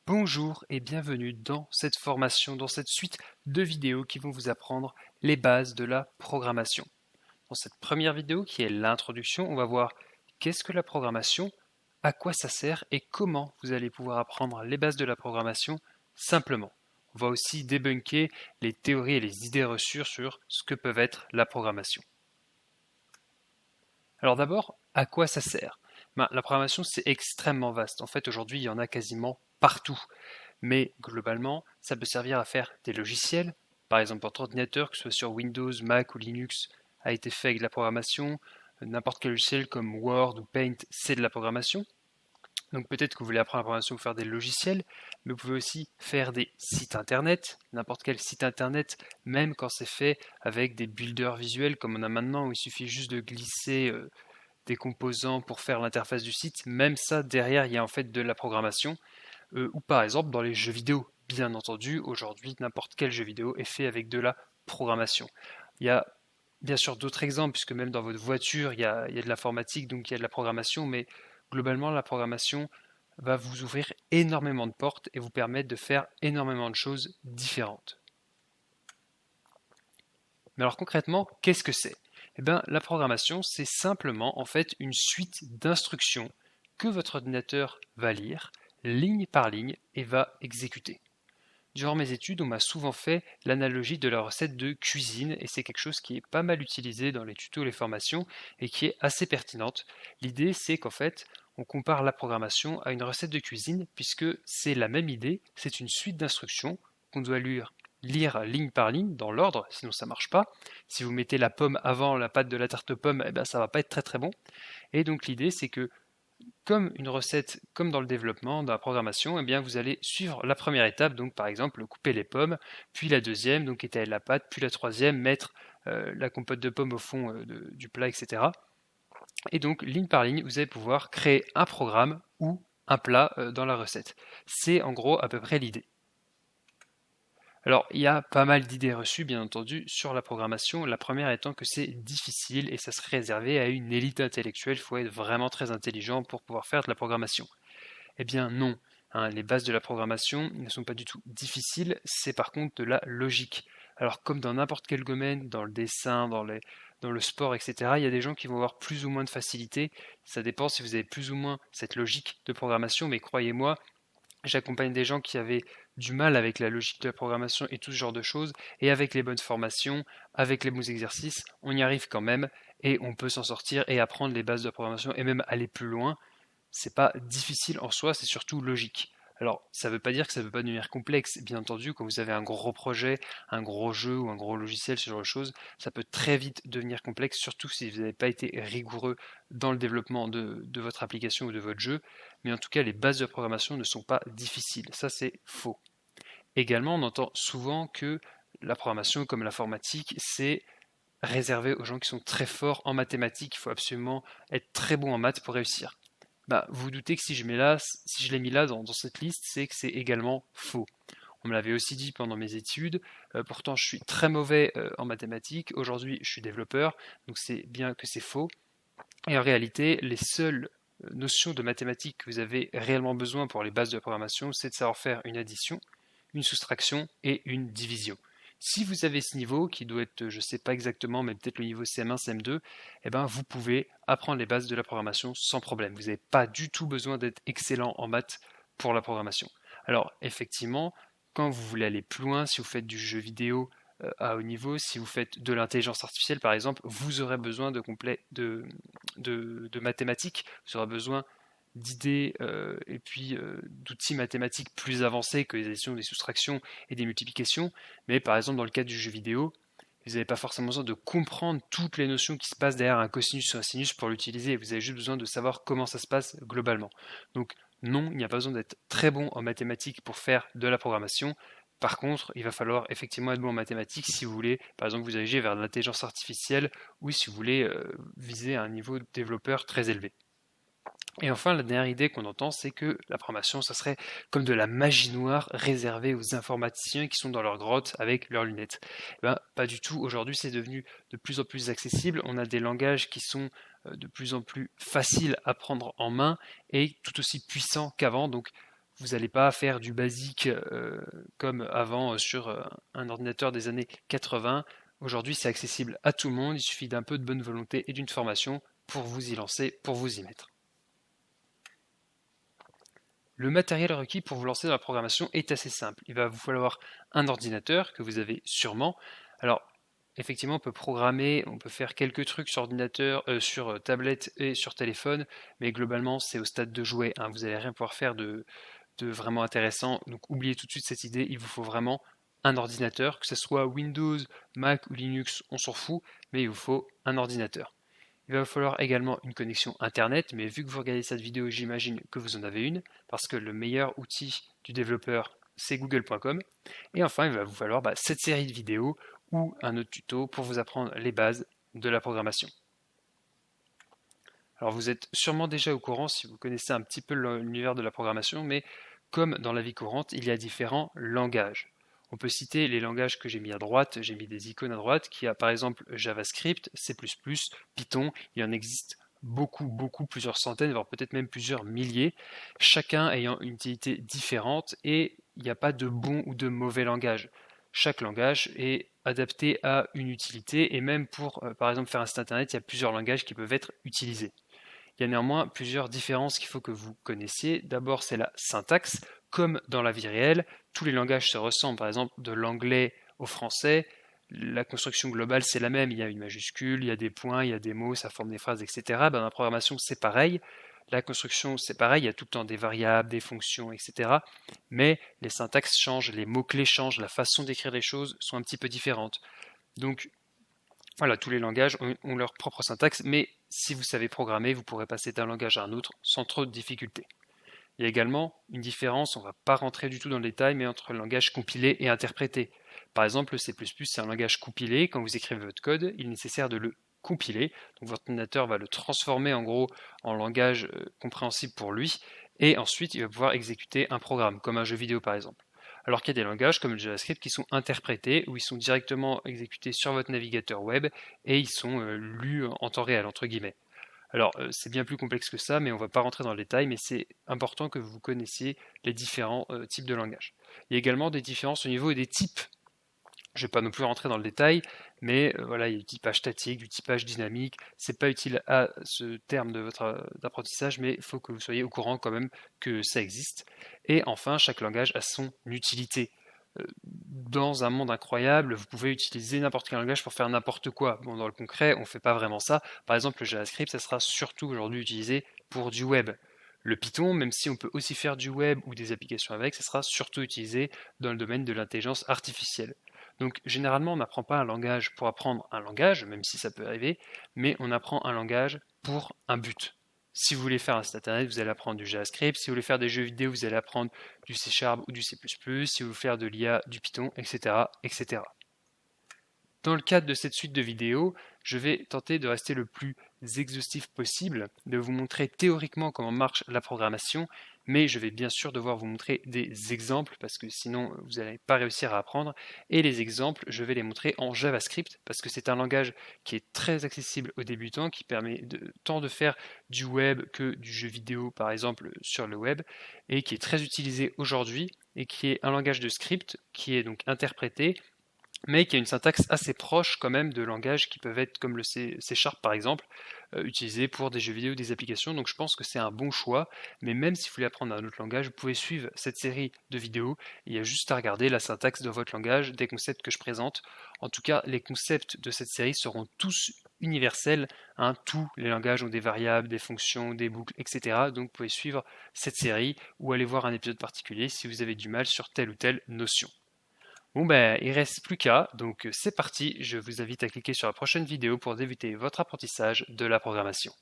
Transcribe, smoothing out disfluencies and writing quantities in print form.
Bonjour et bienvenue dans cette formation, dans cette suite de vidéos qui vont vous apprendre les bases de la programmation. Dans cette première vidéo qui est l'introduction, on va voir qu'est-ce que la programmation, à quoi ça sert et comment vous allez pouvoir apprendre les bases de la programmation simplement. On va aussi débunker les théories et les idées reçues sur ce que peut être la programmation. Alors d'abord, à quoi ça sert ? La programmation, c'est extrêmement vaste. En fait, aujourd'hui, il y en a quasiment partout. Mais globalement, ça peut servir à faire des logiciels. Par exemple, votre ordinateur, que ce soit sur Windows, Mac ou Linux, a été fait avec de la programmation. N'importe quel logiciel comme Word ou Paint, c'est de la programmation. Donc peut-être que vous voulez apprendre la programmation pour faire des logiciels, mais vous pouvez aussi faire des sites internet, n'importe quel site internet, même quand c'est fait avec des builders visuels comme on a maintenant, où il suffit juste de glisser des composants pour faire l'interface du site. Même ça, derrière, il y a en fait de la programmation. Ou par exemple dans les jeux vidéo. Bien entendu, aujourd'hui, n'importe quel jeu vidéo est fait avec de la programmation. Il y a bien sûr d'autres exemples, puisque même dans votre voiture, il y a de l'informatique, donc il y a de la programmation, mais globalement, la programmation va vous ouvrir énormément de portes et vous permettre de faire énormément de choses différentes. Mais alors concrètement, qu'est-ce que c'est ? Eh bien, la programmation, c'est simplement en fait une suite d'instructions que votre ordinateur va lire, ligne par ligne, et va exécuter. Durant mes études, on m'a souvent fait l'analogie de la recette de cuisine, et c'est quelque chose qui est pas mal utilisé dans les tutos et les formations, et qui est assez pertinente. L'idée, c'est qu'en fait, on compare la programmation à une recette de cuisine, puisque c'est la même idée, c'est une suite d'instructions qu'on doit lire ligne par ligne dans l'ordre, sinon ça marche pas. Si vous mettez la pomme avant la pâte de la tarte aux pommes, eh ben ça va pas être très très bon. Et donc l'idée, c'est que comme une recette, comme dans le développement, dans la programmation, eh bien vous allez suivre la première étape, donc par exemple couper les pommes, puis la deuxième, donc étaler la pâte, puis la troisième, mettre la compote de pommes au fond du plat, etc. Et donc ligne par ligne, vous allez pouvoir créer un programme ou un plat dans la recette. C'est en gros à peu près l'idée. Alors, il y a pas mal d'idées reçues, bien entendu, sur la programmation. La première étant que c'est difficile et ça serait réservé à une élite intellectuelle. Il faut être vraiment très intelligent pour pouvoir faire de la programmation. Eh bien non, les bases de la programmation ne sont pas du tout difficiles, c'est par contre de la logique. Alors comme dans n'importe quel domaine, dans le dessin, dans le sport, etc., il y a des gens qui vont avoir plus ou moins de facilité. Ça dépend si vous avez plus ou moins cette logique de programmation, mais croyez-moi, j'accompagne des gens qui avaient du mal avec la logique de la programmation et tout ce genre de choses, et avec les bonnes formations, avec les bons exercices, on y arrive quand même, et on peut s'en sortir et apprendre les bases de la programmation, et même aller plus loin. C'est pas difficile en soi, c'est surtout logique. Alors, ça ne veut pas dire que ça ne peut pas devenir complexe. Bien entendu, quand vous avez un gros projet, un gros jeu ou un gros logiciel, ce genre de choses, ça peut très vite devenir complexe, surtout si vous n'avez pas été rigoureux dans le développement de votre application ou de votre jeu. Mais en tout cas, les bases de programmation ne sont pas difficiles. Ça, c'est faux. Également, on entend souvent que la programmation, comme l'informatique, c'est réservé aux gens qui sont très forts en mathématiques. Il faut absolument être très bon en maths pour réussir. Vous vous doutez que si je l'ai mis là dans cette liste, c'est que c'est également faux. On me l'avait aussi dit pendant mes études, pourtant je suis très mauvais en mathématiques, aujourd'hui je suis développeur, donc c'est bien que c'est faux. Et en réalité, les seules notions de mathématiques que vous avez réellement besoin pour les bases de la programmation, c'est de savoir faire une addition, une soustraction et une division. Si vous avez ce niveau, qui doit être, je ne sais pas exactement, mais peut-être le niveau CM1, CM2, eh ben vous pouvez apprendre les bases de la programmation sans problème. Vous n'avez pas du tout besoin d'être excellent en maths pour la programmation. Alors, effectivement, quand vous voulez aller plus loin, si vous faites du jeu vidéo à haut niveau, si vous faites de l'intelligence artificielle, par exemple, vous aurez besoin de mathématiques, vous aurez besoin d'idées et puis d'outils mathématiques plus avancés que les additions, des soustractions et des multiplications. Mais par exemple, dans le cadre du jeu vidéo, vous n'avez pas forcément besoin de comprendre toutes les notions qui se passent derrière un cosinus ou un sinus pour l'utiliser. Vous avez juste besoin de savoir comment ça se passe globalement. Donc non, il n'y a pas besoin d'être très bon en mathématiques pour faire de la programmation. Par contre, il va falloir effectivement être bon en mathématiques si vous voulez, par exemple, vous diriger vers l'intelligence artificielle ou si vous voulez viser un niveau de développeur très élevé. Et enfin, la dernière idée qu'on entend, c'est que la programmation, ça serait comme de la magie noire réservée aux informaticiens qui sont dans leur grotte avec leurs lunettes. Pas du tout. Aujourd'hui, c'est devenu de plus en plus accessible. On a des langages qui sont de plus en plus faciles à prendre en main et tout aussi puissants qu'avant. Donc, Vous n'allez pas faire du basique comme avant sur un ordinateur des années 80. Aujourd'hui, c'est accessible à tout le monde. Il suffit d'un peu de bonne volonté et d'une formation pour vous y lancer, pour vous y mettre. Le matériel requis pour vous lancer dans la programmation est assez simple. Il va vous falloir un ordinateur que vous avez sûrement. Alors, effectivement, on peut programmer, on peut faire quelques trucs sur ordinateur, sur tablette et sur téléphone, mais globalement, c'est au stade de jouet. Hein. Vous n'allez rien pouvoir faire de vraiment intéressant. Donc, oubliez tout de suite cette idée. Il vous faut vraiment un ordinateur, que ce soit Windows, Mac ou Linux, on s'en fout, mais il vous faut un ordinateur. Il va vous falloir également une connexion Internet, mais vu que vous regardez cette vidéo, j'imagine que vous en avez une, parce que le meilleur outil du développeur, c'est google.com. Et enfin, il va vous falloir cette série de vidéos ou un autre tuto pour vous apprendre les bases de la programmation. Alors vous êtes sûrement déjà au courant si vous connaissez un petit peu l'univers de la programmation, mais comme dans la vie courante, il y a différents langages. On peut citer les langages que j'ai mis à droite, j'ai mis des icônes à droite, qui a par exemple JavaScript, C++, Python, il en existe beaucoup, plusieurs centaines, voire peut-être même plusieurs milliers, chacun ayant une utilité différente et il n'y a pas de bon ou de mauvais langage. Chaque langage est adapté à une utilité et même pour, par exemple, faire un site internet, il y a plusieurs langages qui peuvent être utilisés. Il y a néanmoins plusieurs différences qu'il faut que vous connaissiez. D'abord, c'est la syntaxe. Comme dans la vie réelle, tous les langages se ressemblent. Par exemple, de l'anglais au français, la construction globale, c'est la même. Il y a une majuscule, il y a des points, il y a des mots, ça forme des phrases, etc. Dans la programmation, c'est pareil. La construction, c'est pareil. Il y a tout le temps des variables, des fonctions, etc. Mais les syntaxes changent, les mots-clés changent, la façon d'écrire les choses sont un petit peu différentes. Donc, voilà, tous les langages ont leur propre syntaxe, mais si vous savez programmer, vous pourrez passer d'un langage à un autre sans trop de difficultés. Il y a également une différence, on ne va pas rentrer du tout dans le détail, mais entre le langage compilé et interprété. Par exemple, le C++, c'est un langage compilé. Quand vous écrivez votre code, il est nécessaire de le compiler. Donc votre ordinateur va le transformer en gros en langage compréhensible pour lui. Et ensuite, il va pouvoir exécuter un programme, comme un jeu vidéo par exemple. Alors qu'il y a des langages comme le JavaScript qui sont interprétés, où ils sont directement exécutés sur votre navigateur web et ils sont lus en temps réel, entre guillemets. Alors, c'est bien plus complexe que ça, mais on ne va pas rentrer dans le détail, mais c'est important que vous connaissiez les différents types de langage. Il y a également des différences au niveau des types. Je ne vais pas non plus rentrer dans le détail, mais voilà, il y a du typage statique, du typage dynamique. C'est pas utile à ce terme de votre apprentissage, mais il faut que vous soyez au courant quand même que ça existe. Et enfin, chaque langage a son utilité. Dans un monde incroyable, vous pouvez utiliser n'importe quel langage pour faire n'importe quoi. Bon, dans le concret, on ne fait pas vraiment ça. Par exemple, le JavaScript, ça sera surtout aujourd'hui utilisé pour du web. Le Python, même si on peut aussi faire du web ou des applications avec, ça sera surtout utilisé dans le domaine de l'intelligence artificielle. Donc généralement, on n'apprend pas un langage pour apprendre un langage, même si ça peut arriver, mais on apprend un langage pour un but. Si vous voulez faire un site internet, vous allez apprendre du JavaScript. Si vous voulez faire des jeux vidéo, vous allez apprendre du C# ou du C++. Si vous voulez faire de l'IA, du Python, etc., etc. Dans le cadre de cette suite de vidéos, je vais tenter de rester le plus exhaustif possible, de vous montrer théoriquement comment marche la programmation, mais je vais bien sûr devoir vous montrer des exemples parce que sinon vous n'allez pas réussir à apprendre. Et les exemples, je vais les montrer en JavaScript parce que c'est un langage qui est très accessible aux débutants, qui permet tant de faire du web que du jeu vidéo par exemple sur le web et qui est très utilisé aujourd'hui et qui est un langage de script qui est donc interprété mais qui a une syntaxe assez proche quand même de langages qui peuvent être comme le C# par exemple, utilisés pour des jeux vidéo ou des applications. Donc je pense que c'est un bon choix, mais même si vous voulez apprendre un autre langage, vous pouvez suivre cette série de vidéos. Il y a juste à regarder la syntaxe de votre langage, des concepts que je présente. En tout cas, les concepts de cette série seront tous universels. Hein, tous les langages ont des variables, des fonctions, des boucles, etc. Donc vous pouvez suivre cette série ou aller voir un épisode particulier si vous avez du mal sur telle ou telle notion. Bon ben, il reste plus qu'à, donc c'est parti, je vous invite à cliquer sur la prochaine vidéo pour débuter votre apprentissage de la programmation.